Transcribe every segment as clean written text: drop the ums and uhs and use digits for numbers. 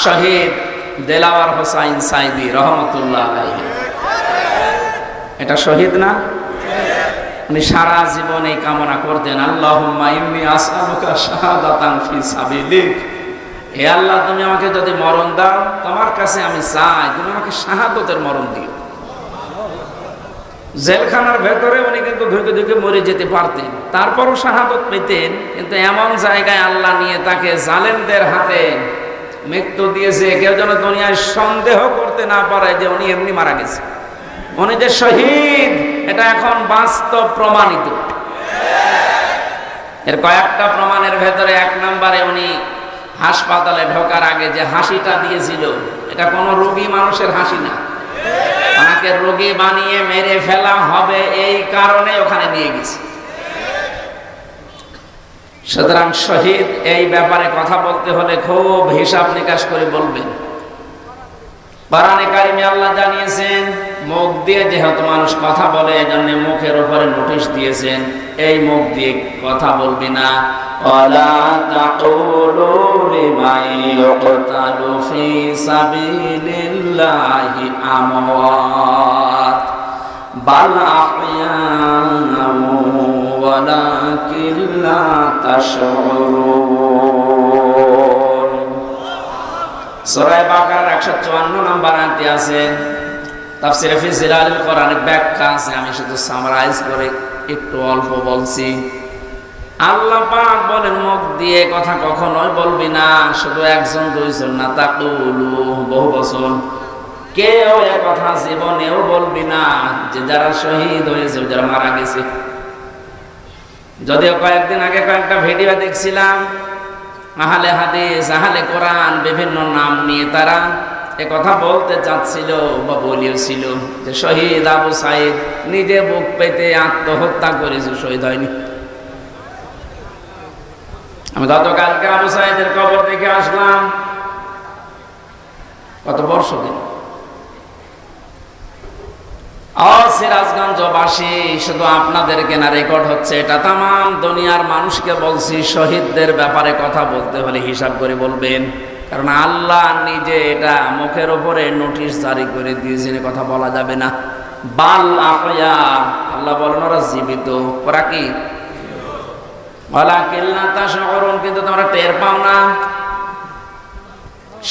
শহীদ দেলাওয়ার হোসাইন সাইদি রহমতুল্লাহ আলাইহি। এটা শহীদ না? উনি সারা জীবন এই কামনা করতেন, আল্লাহুম্মা ইন্নী আসআলুকা শাহাদাতান ফি সাবিলিক। হে আল্লাহ, তুমি আমাকে যদি মরণ দাও, তোমার কাছে আমি চাই তুমি আমাকে শাহাদতের মরণ দিও। জেলখানার ভেতরে উনি কিন্তু ধুকে ধুকে মরে যেতে পারতেন, তারপরও শাহাদত পেতেন। কিন্তু এমন জায়গায় আল্লাহ নিয়ে তাকে জালেমদের হাতে মৃত্যু দিয়েছে, কেউ যেন দুনিয়ায় সন্দেহ করতে না পারে যে উনি এমনি মারা গেছে। উনি যে শহীদ এটা এখন বাস্তব প্রমাণিত। এর কয়েকটা প্রমাণের ভেতরে 1 নম্বরে উনি হাসপাতালে ঢোকার আগে যে হাসিটা দিয়েছিল, এটা কোনো রোগী মানুষের হাসি না। তাকে রোগী বানিয়ে মেরে ফেলা হবে এই কারণে ওখানে নিয়ে গেছে। সুতরাং শহীদ এই ব্যাপারে কথা বলতে হলে খুব হিসাব নিকাশ করে বলবেন। কোরআনে কারিমে আল্লাহ জানিয়েছেন, মুখ দিয়ে যেহেতু মানুষ কথা বলে এজন্য মুখের উপরে নোটিশ দিয়েছেন, এই মুখ দিয়ে কথা বলবি না। ওয়ালা তাকুলু লিমান ইউকতালু ফি সাবিলিল্লাহি আমওয়াত বাল আহইয়াউ ওয়ালাকিন লা তাশউরুন। সূরা বাকারার 154 নম্বর আয়াতে আছে, তাফসীরে ফি জিলালিল কোরআনের ব্যাখ্যা আছে, আমি শুধু সামারাইজ করে একটু অল্প বলছি। আল্লাহ পাক বলেন, মুখ দিয়ে কথা কখনোই বলবি না। শুধু 1 2 জন না, তাকুলু বহু বচন। কেউ এ কথা জীবনেও বলবি না যে যারা শহীদ হয়েছে, যারা মারা গেছে। যদিও কয়েকদিন আগে কয়েকটা ভিডিও দেখছিলাম, আহলে হাদিস, আহলে কোরআন বিভিন্ন নাম নিয়ে তারা এ কথা বলতে চাচ্ছিল বা বলিয়েছিল যে শহীদ আবু সাইদ নিজে বুক পেতে আত্মহত্যা করেছে, শহীদ হয়নি। আমি গতকালকে আবু সাইদের কবর দেখে আসলাম। কত বর্ষ দিন। সিরাজগঞ্জবাসী, শুধু আপনাদেরকে না রেকর্ড হচ্ছে, এটা তামাম দুনিয়ার মানুষকে বলছি, শহীদদের ব্যাপারে কথা বলতে হলে হিসাব করে বলবেন। কারণ আল্লাহ নিজে এটা মুখের উপরে নোটিশ জারি করে দিয়েছেন, কথা বলা যাবে না। বাল আহইয়া, আল্লাহ বলেন ওরা জীবিত, ওরা কি ওয়ালাকিন লা তাশউরুন, কিন্তু তোমরা টের পাও না।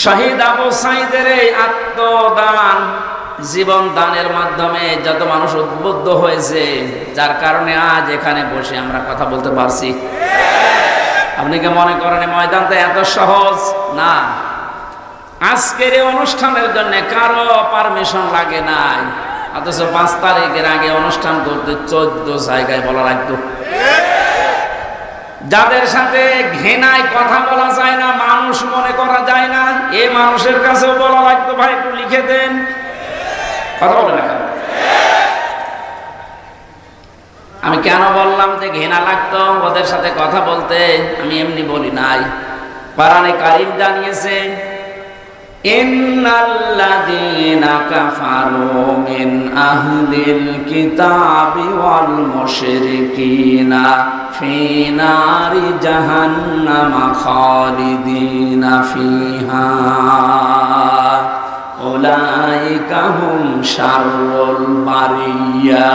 শহীদ আবু সাইদের এই আত্মদান, জীবন দানের মাধ্যমে যত মানুষ উদ্বুদ্ধ হয়েছে, যার কারণে আজ এখানে বসে আমরা কথা বলতে পারছি। আপনি কি মনে করেন ময়দানটা এত সহজ না? আজকের এই অনুষ্ঠানের জন্য কারো পারমিশন লাগে নাই, অথচ 5 তারিখের আগে অনুষ্ঠান করতে 14 জায়গায় বলা লাগতো। যাদের সাথে ঘৃণায় কথা বলা যায় না, মানুষ মনে করা যায় না, এই মানুষের কাছেও বলা লাগতো, ভাই একটু লিখে দেন। কথা বলে না। আমি কেন বললাম যে ঘৃণা লাগতো ওদের সাথে কথা বলতে? আমি এমনি বলি নাই। কোরআনে কারীম জানিয়েছে, ইন্নাল্লাযীনা কাফারু মিন আহলিল কিতাবি ওয়াল মুশরিকিনা ফি নারি জাহান্নামা খালিদিনা ফিহা উলাইকা হুম শাররুল বারিয়া।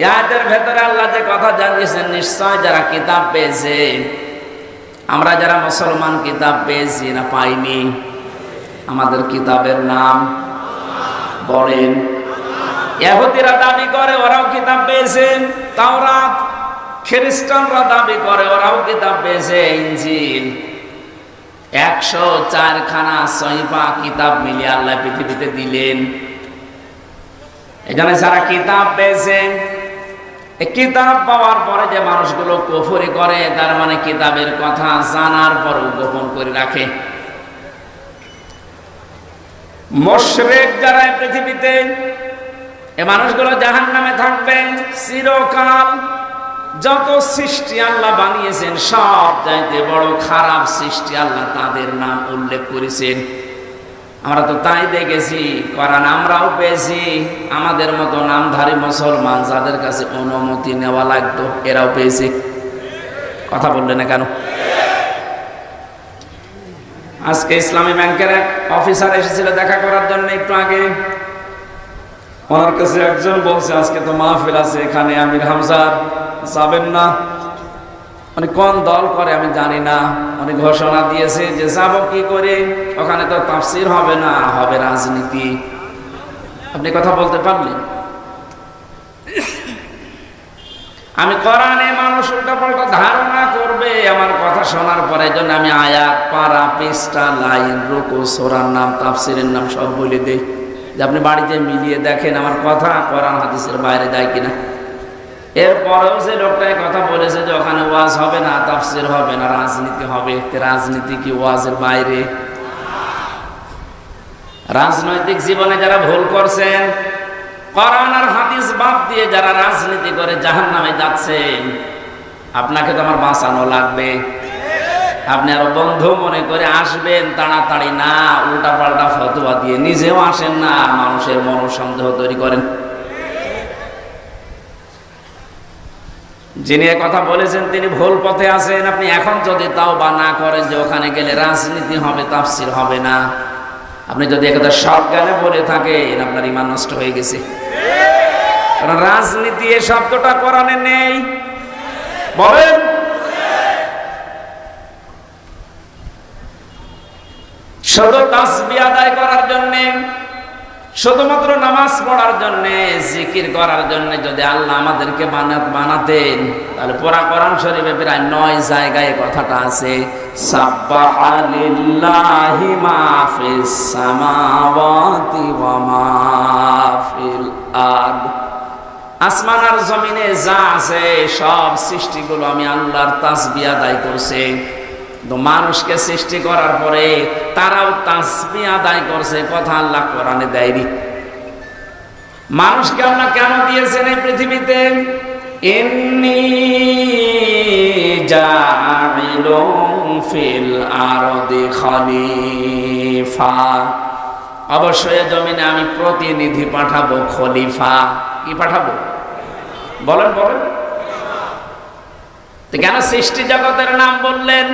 ইয়াদের ভেতরে আল্লাহ যে কথা জানিয়েছেন, নিশ্চয় যারা কিতাব পেয়েছে, আমরা যারা মুসলমান কিতাব পেয়েছি না পাইনি? আমাদের কিতাবের নাম বলেন। ইহুদিরা দাবি করে ওরাও কিতাব পেয়েছে তাওরাত, খ্রিস্টানরা দাবি করে ওরাও কিতাব পেয়েছে ইনজিল। 104 খানা সহিফা কিতাব মিলিয়ে আল্লাহ পৃথিবীতে দিলেন। এখানে যারা কিতাব পেয়েছে, কিতাব পাওয়ার পরে যে মানুষগুলো কুফরি করে, তার মানে কিতাবের কথা জানার পরও গোপন করে রাখে। মুশরিক যারা পৃথিবীতে, এই মানুষগুলো জাহান্নামে থাকবে চিরকাল। যত সৃষ্টি আল্লাহ বানিয়েছেন, সব চাইতে বড় খারাপ সৃষ্টি আল্লাহ তাদের নাম উল্লেখ করেছেন। আমরা তো তাই দেখেছি, কোরআন আমরাও পেয়েছি। আমাদের মতো নামধারী মুসলমান যাদের কাছে অনুমতি নেওয়া লাগতো, এরাও পেয়েছে। কথা বললে না কেন? আজকে ইসলামী ব্যাংকের এক অফিসার এসেছিল দেখা করার জন্য একটু আগে। ওনার কাছে একজন বলছে আজকে তো মাহফিল আছে এখানে, আমির হামজার যাবেন না? মানে কোন দল করে আমি জানি না, উনি ঘোষণা দিয়েছে যে যাব কি করে, ওখানে তো তাফসীর হবে না, হবে রাজনীতি। আপনি কথা বলতে পারলেন? আমি কোরআনে মানুষ উল্টাপাল্টা ধারণা করবে আমার কথা শোনার পরে, জন্য আমি আয়াত, পারা, পৃষ্ঠা, লাইন, রুকু, সূরার নাম, তাফসীরের নাম সব বলে দেই, যে আপনি বাড়িতে মিলিয়ে দেখেন আমার কথা কোরআন হাদিসের বাইরে যায় কিনা। এরপরেও যে লোকটাই কথা বলেছে যে ওখানে ওয়াজ হবে না, তাফসীর হবে না, রাজনীতি হবে, রাজনীতি কি ওয়াজের বাইরে? রাজনৈতিক জীবনে যারা ভুল করছেন, কোরআন আর হাদিস বাদ দিয়ে যারা রাজনীতি করে জাহান্নামে যাচ্ছেন, আপনাকে তো আমার বাঁচানো লাগবে। আপনি আরো বন্ধু মনে করে আসবেন তাড়াতাড়ি না, উল্টা পাল্টা ফতোয়া দিয়ে নিজেও আসেন না, মানুষের মনোসন্দেহ তৈরি করেন। যিনি কথা বলেছেন তিনি ভুল পথে আছেন। আপনি এখন যদি তাওবা না করেন যে ওখানে গেলে রাজনীতি হবে, তাফসীর হবে না, আপনি যদি একথা সজ্ঞানে বলে থাকেন, আপনার ঈমান নষ্ট হয়ে গেছে। কারণ রাজনীতি এই শব্দটা কোরআনে নেই। বলেন, শুধু তাসবিহ আদায় করার জন্য, শুধুমাত্র নামাজ পড়ার জন্য, জিকির করার জন্য যদি আল্লাহ আমাদেরকে বানাতেন, তাহলে পুরা কোরআন শরীফে প্রায় 9 জায়গায় কথাটা আছে, সাব্বাহা লিল্লাহি মা ফিস সামাওয়াতি ওয়া মা ফিল আরদ। আসমান আর জমিনে যা আছে সব সৃষ্টিগুলো আমি আল্লাহর তাসবিহ আদায় করছে। তো মানুষকে সৃষ্টি করার পরে তারাও তাসবিহ আদায় করছে, কথা আল্লাহ কোরআনে দেয়নি। মানুষকে আল্লাহ কেন দিয়েছেন এই পৃথিবীতে? ইন্নী জাইলুন ফিল আরদি খলিফা, অবশ্যই জমিনে আমি প্রতিনিধি পাঠাবো, খলিফা। কি পাঠাবো? বলেন বলেন। তো কেন সৃষ্টি জগতের নাম বললেন?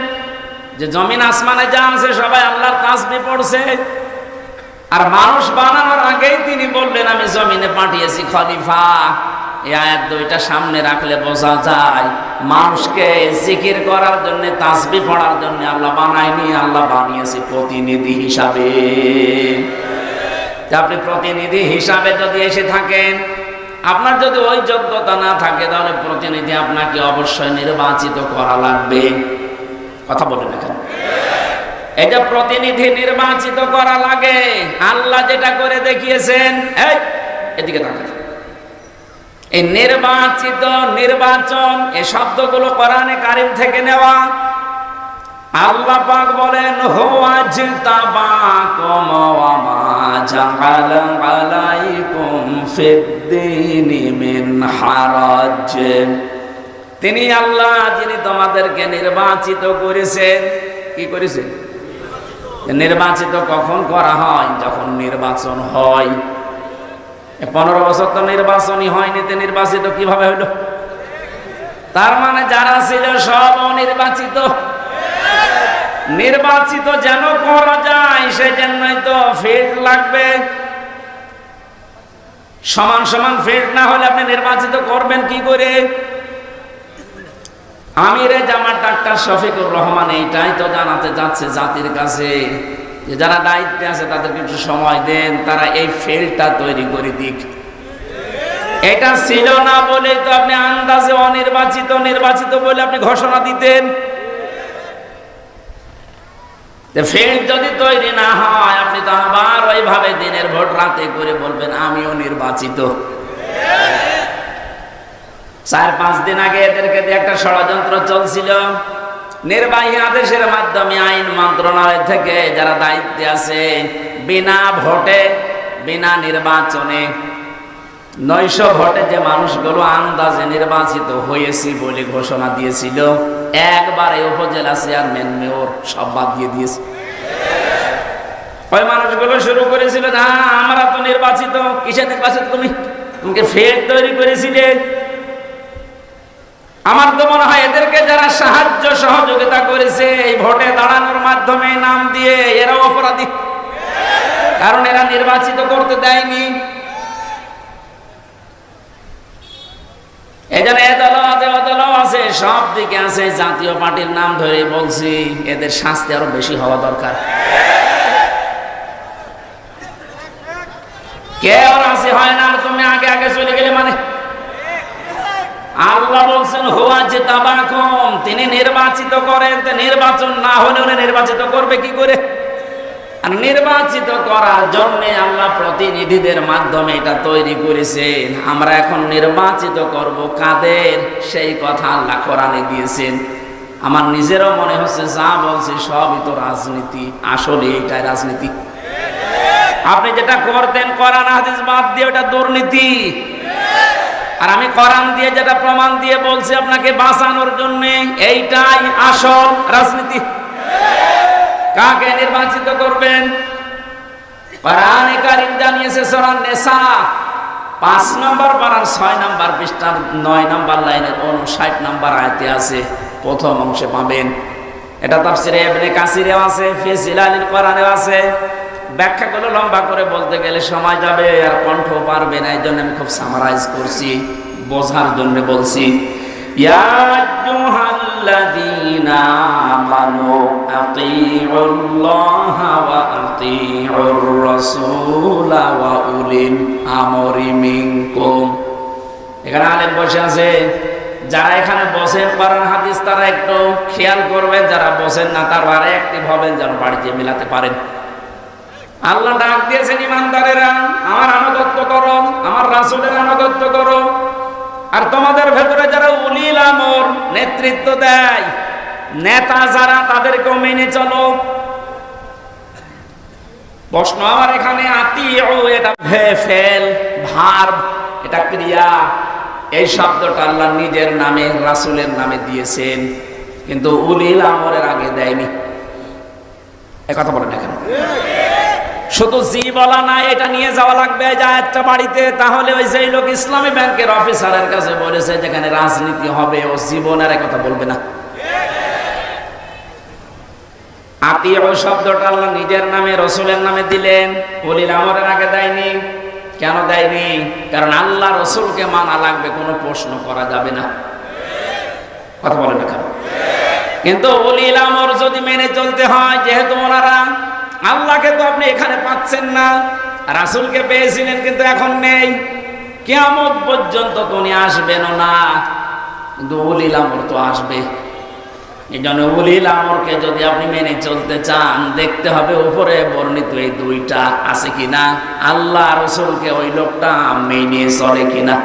যে জমিন আসমানে যা আছে সবাই আল্লাহর তাসবিহ পড়ছে, আর মানুষ বানানোর আগেই তিনি বললেন আমি জমিনে পাঠিয়েছি খলিফা। এই আয়াত দুইটা সামনে রাখলে বোঝা যায় মানুষকে জিকির করার জন্য, তাসবিহ পড়ার জন্য আল্লাহ বানায়নি, আল্লাহ বানিয়েছে প্রতিনিধি হিসাবে। আপনি প্রতিনিধি হিসাবে যদি এসে থাকেন, আপনার যদি ওই যোগ্যতা না থাকে, তাহলে প্রতিনিধি আপনাকে অবশ্যই নির্বাচিত করা লাগবে। কথা বলেন এখানে, এই যে প্রতিনিধি নির্বাচিত করা লাগে, আল্লাহ যেটা করে দেখিয়েছেন, এই এদিকে তাকান, এই নির্বাচিত, নির্বাচন, এই শব্দগুলো কোরআনে কারিম থেকে নেওয়া। আল্লাহ পাক বলেন হুয়া জিতাবাকুম ওয়া মা জাআলা আলাইকুম ফিদ-দীনি মিন হারাজ। তিনি আল্লাহ যিনি তোমাদেরকে নির্বাচিত করেছেন। কি করেছেন? নির্বাচিত কখন করা হয়? যখন নির্বাচন হয়। 15 বছর তো নির্বাচনই হয়নি, তো নির্বাচিত কিভাবে হলো? তার মানে যারা ছিল সব অনির্বাচিত। নির্বাচিত যেন করা যায় সেজন্যই তো ফিল্ড লাগবে। সমান সমান ফিল্ড না হলে আপনি নির্বাচিত করবেন কি করে? আমিরে জামাত ডাক্তার শফিকুর রহমান এইটাই তো জানাতে যাচ্ছে জাতির কাছে, যে যারা দায়িত্বে আছে তাদেরকে একটু সময় দেন, তারা এই ফিল্ডটা তৈরি করে দিক। এটা ছিল না বলে তো আপনি আন্দাজে অনির্বাচিত, নির্বাচিত বলে আপনি ঘোষণা দিতেন। ফিল্ড যদি তৈরি না হয়, আপনি তো আবার ওইভাবে দিনের ভোট রাতে করে বলবেন আমিও নির্বাচিত। 4-5 দিন আগে এদেরকে দিয়ে একটা ষড়যন্ত্র চলছিল। নির্বাহী আদেশের মাধ্যমে আইন মন্ত্রণালয় থেকে যারা দায়িত্বে আছে, বিনা ভোটে, বিনা নির্বাচনে 900 ভোটে যে মানুষগুলো আন্দাজে নির্বাচিত হয়েছে বলে ঘোষণা দিয়েছিল, একবারে উপজেলা চেয়ারম্যান, মেয়র সব বাদ দিয়ে দিয়েছে। ওই মানুষগুলো শুরু করেছিল, না আমরা তো নির্বাচিত। কিসে নির্বাচিত? তুমি তোমাকে ফেক তৈরি করেছিলে। আমার তো মনে হয় এদেরকে যারা সাহায্য সহযোগিতা করেছে এই ভোটে দাঁড়ানোর মাধ্যমে নাম দিয়ে এরাও অপরাধী, কারণ এরা নির্বাচিত করতে দেয়নি। এজন্য এ দল আছে ও দল আছে, সব দিকে আছে, জাতীয় পার্টির নাম ধরে বলছি এদের শাস্তি আরো বেশি হওয়া দরকার। কেউ রাজি হয় না আর তুমি আগে আগে চলে গেলে মানে। আল্লাহ বলছেন হুয়া জিতাবাকুম, তিনি নির্বাচিত করেন, নির্বাচন না হলে উনি নির্বাচিত করবে কি করে? আর নির্বাচিত করার জন্য আল্লাহ প্রতিনিধিদের মাধ্যমে এটা তৈরি করেছেন। আমরা এখন নির্বাচিত করব কাদের, সেই কথা আল্লাহ কোরআনে দিয়েছেন। আমার নিজেরও মনে হচ্ছে যা বলছি সবই তো রাজনীতি, আসলে এটাই রাজনীতি। আপনি যেটা করতেন কোরআন হাদিস বাদ দিয়ে ওটা দুর্নীতি, আর আমি কোরআন দিয়ে যেটা প্রমাণ দিয়ে বলছি আপনাকে বাঁচানোর জন্য, এইটাই আসল রাজনীতি। কাকে নির্বাচিত করবেন? কোরআনে কারীম জানিয়েছে সূরা নিসা 5 নম্বর পারার 6 নম্বর পৃষ্ঠার 9 নম্বর লাইনের 59 নম্বর আয়াতে আছে, প্রথম অংশে পাবেন। এটা তাফসিরে ইবনে কাসিরেও আছে, ফি জিলালিল কোরআনেও আছে। ব্যাখ্যাগুলো লম্বা করে বলতে গেলে সময় যাবে আর কণ্ঠ পারবে না, এই জন্য আমি খুব সামারাইজ করছি, বোঝার জন্য বলছি। ইয়া আইয়ুহাল্লাযীনা আমানু আতিউল্লাহা ওয়া আতিউর রাসূলা ওয়া উলিল আমরি মিনকুম। এখানে আলেম বসে আছে, যারা এখানে বসেন কোরআন হাদিস তারা একটু খেয়াল করবেন, যারা বসেন না তারা আরে অ্যাক্টিভ হবেন যেন বাড়িতে মিলাতে পারেন। আল্লাহ ডাক দিয়েছেন ইমানদারেরা আমার আনুগত্য করো, আমার রাসূলের আনুগত্য করো, আর তোমাদের ভেতরে যারা উলিল আমর নেতৃত্ব দেয়, নেতা যারা, তাদেরকেও মেনে চলো। প্রশ্ন আমার এখানে আতিউ, এটা ফেল ভার্ব, এটা ক্রিয়া। এই শব্দটা আল্লাহ নিজের নামে রাসূলের নামে দিয়েছেন, কিন্তু উলিল আমরের আগে দেয়নি। এই কথা বলেন না কেন? শুধু জি বলা না, এটা নিয়ে যাওয়া লাগবে যে একটা বাড়িতে, তাহলে ওই যে লোক ইসলামী ব্যাংকের অফিসারের কাছে বলেছে যেখানে রাজনীতি হবে ও জীবনের কথা বলবে না। আতিউ শব্দটা আল্লাহ নিজের নামে রাসূলের নামে দিলেন, উলিল আমরের আগে দেয়নি। কেন দেয়নি? কারণ আল্লাহ রাসূলকে মানা লাগবে, কোনো প্রশ্ন করা যাবে না। কথা বলেন না কেন? কিন্তু উলিল আমর যদি মেনে চলতে হয়, যেহেতু ওনারা আল্লাহকে তো আপনি এখানে পাচ্ছেন না, রাসূলকে পেয়েছিলেন কিন্তু এখন নেই, কিয়ামত পর্যন্ত তো উনি আসবেনও না, কিন্তু উলিল আমর তো আসবে। এই জন্য উলিল আমরকে যদি আপনি মেনে চলতে চান, দেখতে হবে উপরে বর্ণিত এই দুইটা আছে কিনা, আল্লাহ রাসূলকে ওই লোকটা মেনে চলে কিনা।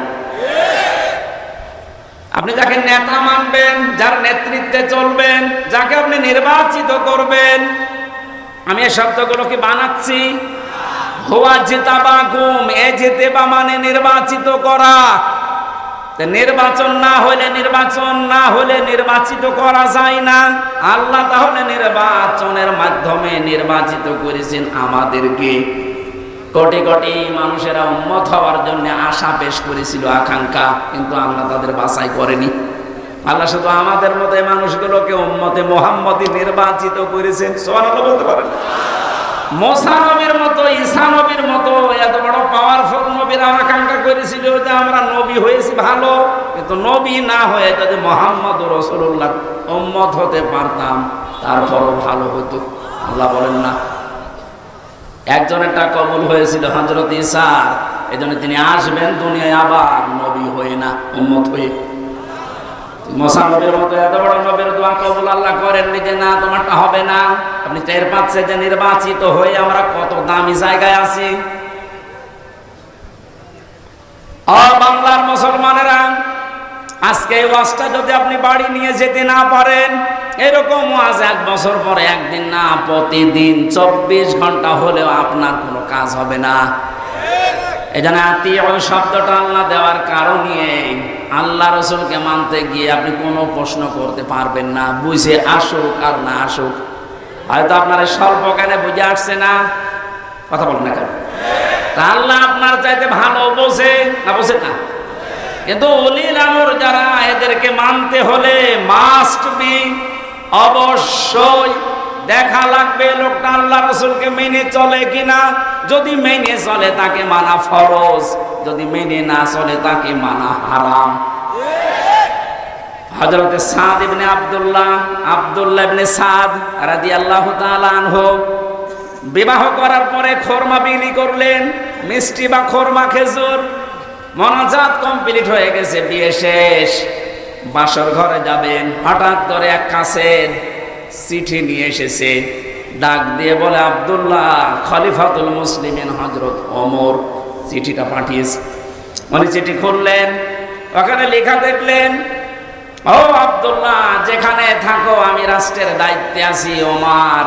আপনি যাকে নেতা মানবেন, যার নেতৃত্বে চলবেন, যাকে আপনি নির্বাচিত করবেন, আমি এই শব্দগুলো কি বানাচ্ছি? হুয়া জিতাবাকুম, এ জিতেবা মানে নির্বাচিত করা। নির্বাচন না হলে নির্বাচিত করা যায় না। আল্লাহ তাহলে নির্বাচনের মাধ্যমে নির্বাচিত করেছেন আমাদেরকে। কোটি কোটি মানুষেরা উম্মত হওয়ার জন্য আশা পেশ করেছিল, আকাঙ্ক্ষা, কিন্তু আল্লাহ তাদের বাছাই করেনি। আল্লাহ শুধু আমাদের মতো মানুষগুলোকে উম্মতে মুহাম্মদী নির্বাচিত করেছেন। সুবহানাল্লাহ বলতে পারেন? মুসা নবীর মতো, ঈসা নবীর মতো এত বড় পাওয়ারফুল নবীরা আকাঙ্ক্ষা করেছিল যে আমরা নবী হয়েছি ভালো, কিন্তু নবী না হয়ে যদি মুহাম্মদ রাসূলুল্লাহ উম্মত হতে পারতাম তারপরও ভালো হতো। আল্লাহ বলেন না? একজনেরটা কবুল হয়েছিল হযরত ঈসার, এজন্য তিনি আসবেন দুনিয়ায় আবার নবী হয়ে না, উম্মত হয়ে। মুসা নবীর মতো এত বড় নবীর দোয়া কবুল আল্লাহ করেননি যে না তোমারটা হবে না। আপনি টের পাচ্ছেন যে নির্বাচিত হয়ে আমরা কত দামি জায়গায় আছি। বাংলার মুসলমানেরা, আজকে এই ওয়াজটা যদি আপনি বাড়ি নিয়ে যেতে না পারেন, এরকম ওয়াজ 1 বছর পরে একদিন না, প্রতিদিন 24 ঘন্টা হলেও আপনার কোনো কাজ হবে না। এই জন্য আতিউ শব্দটা আল্লাহ দেওয়ার কারণে আল্লাহ রাসূলকে মানতে গিয়ে আপনি কোনো প্রশ্ন করতে পারবেন না, বুঝে আসুক আর না আসুক। হয়তো আপনার স্বল্প জ্ঞানে বুঝে আসছে না, কথা বলেন না কেন? তা আল্লাহ আপনার চাইতে ভালো বোঝে না, বোঝে না? কিন্তু উলিল আমর যারা, এদেরকে মানতে হলে মাস্ট বি, অবশ্যই দেখা লাগবে লোকটা আল্লাহ রাসূলকে মেনে চলে কিনা। যদি মেনে চলে তাকে মানা ফরজ, যদি মেনে না চলে তাকে মানা হারাম। হযরত সাদ ইবনে আব্দুল্লাহ ইবনে সাদ রাদিয়াল্লাহু তাআলা আনহু বিবাহ করার পরে খোরমা বিলি করলেন, মিষ্টি বা খোরমা খেজুর। মোনাজাত কমপ্লিট হয়ে গেছে, বিয়ে শেষ, বাসর ঘরে যাবেন। হঠাৎ করে এক কাছের চিঠি নিয়ে এসেছে, ডাক দিয়ে বলে, আব্দুল্লাহ খলিফাতুল মুসলিমিন হযরত ওমর চিঠিটা পাঠিয়েছে। উনি চিঠি খুললেন, ওখানে লেখা দেখলেন, ও আব্দুল্লাহ, যেখানে থাকো আমি রাষ্ট্রের দায়িত্বে আছি। ওমর,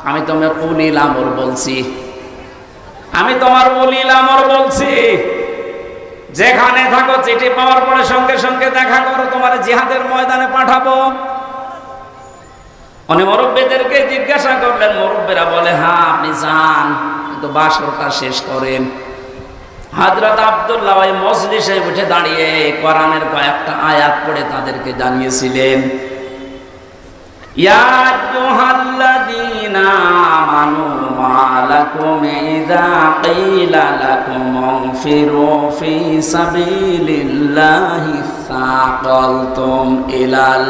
আমি তোমার উলিল আমর বলছি, আমি তোমার উলিল আমর বলছি, যেখানে থাকো চিঠি পাওয়ার পরে সঙ্গে সঙ্গে দেখা করো, তোমার জিহাদের ময়দানে পাঠাবো। উনি মুরব্বীদেরকে জিজ্ঞাসা করলেন, মুরব্বীরা বলে, হ্যাঁ আপনি যান, কিন্তু বাসরটা শেষ করেন। হযরত আব্দুল্লাহ ওই মজলিসে উঠে দাঁড়িয়ে কোরআনের কয়েকটা আয়াত পড়ে তাদেরকে জানিয়েছিলেন, ইয়া আইয়ুহাল্লাযীনা আমানু মা লাকুম ইযা ক্বিলা লাকুম ইনফিরু ফী সাবিলিল্লাহি সাকালতুম ইলাল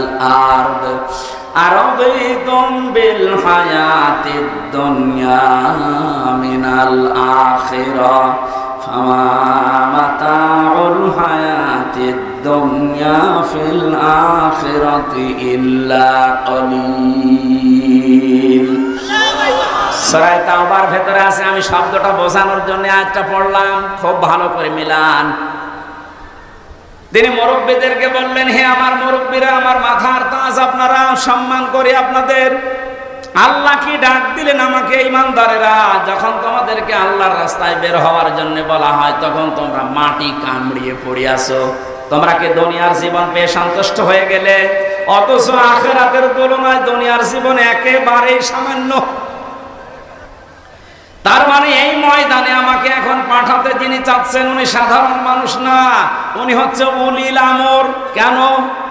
আরদ আরাদিতুম বিল হায়াতিদ দুনিয়া মিনাল আখিরাহ ফামা মাতাউল হায়াতিদ দুনিয়া ফিল আখিরাতি ইল্লা কলিল। সূরা তাওবার ভেতরে আছে, আমি শব্দটা বোঝানোর জন্য আয়াতটা পড়লাম, খুব ভালো করে মিলান। তিনি মুরব্বীদেরকে বললেন, হে আমার মুরব্বীরা, আমার মাথার তাজ আপনারা, সম্মান করি আপনাদের। আল্লাহ কি ডাক দিলেন আমাকে, ঈমানদারেরা, যখন তোমাদেরকে আল্লাহর রাস্তায় বের হওয়ার জন্য বলা হয় তখন তোমরা মাটি কামড়িয়ে পড়ে আসো। তোমরা কি দুনিয়ার জীবন পেয়ে সন্তুষ্ট হয়ে গেলে? অথচ আখিরাতের তুলনায় দুনিয়ার জীবন একেবারেই সামান্য। তার মানে এই ময়দানে আমাকে এখন পাঠাতে যিনি চাচ্ছেন উনি সাধারণ মানুষ না, উনি হচ্ছে উলিল আমর। কেন?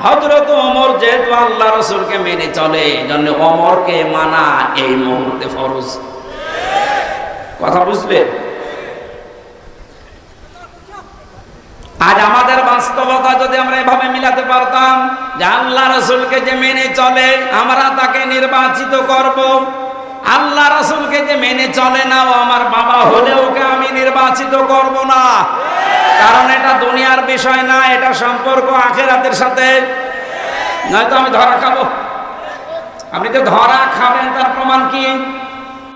হযরত ওমর যেহেতু আল্লাহ রাসূলকে মেনে চলে, এজন্য ওমরকে মানা এই মুহূর্তে ফরজ। কথা বুঝলে? আজ আমাদের বাস্তবতা যদি আমরা এভাবে মিলাতে পারতাম যে আল্লাহ রাসূলকে যে মেনে চলে আমরা তাকে নির্বাচিত করব, আল্লাহ রাসূলকে যে মেনে চলে না ও আমার বাবা হলেও ওকে আমি নির্বাচিত করব না, কারণ এটা দুনিয়ার বিষয় না, এটা সম্পর্ক আখিরাতের সাথে। নয়তো আমি ধরা খাবো। আপনি তো ধরা খাবেন, তার প্রমাণ কি?